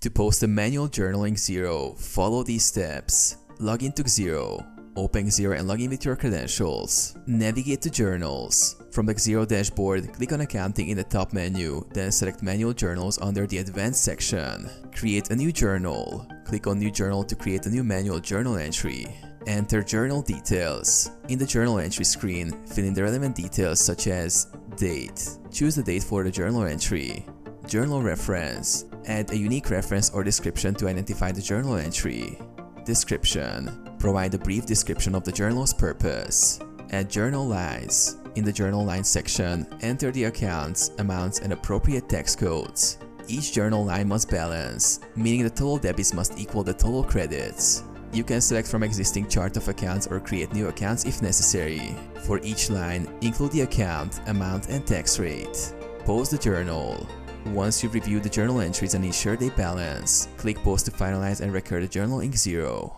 To post a manual journal in Xero, follow these steps. Log into Xero. Open Xero and log in with your credentials. Navigate to Journals. From the Xero dashboard, click on Accounting in the top menu, then select Manual Journals under the Advanced section. Create a new journal. Click on New Journal to create a new manual journal entry. Enter journal details. In the journal entry screen, fill in the relevant details such as date. Choose the date for the journal entry. Journal reference. Add a unique reference or description to identify the journal entry. Description. Provide a brief description of the journal's purpose. Add journal lines. In the journal lines section, enter the accounts, amounts, and appropriate tax codes. Each journal line must balance, meaning the total debits must equal the total credits. You can select from existing chart of accounts or create new accounts if necessary. For each line, include the account, amount, and tax rate. Post the journal. Once you've reviewed the journal entries and ensure they balance, click Post to finalize and record the journal in Xero.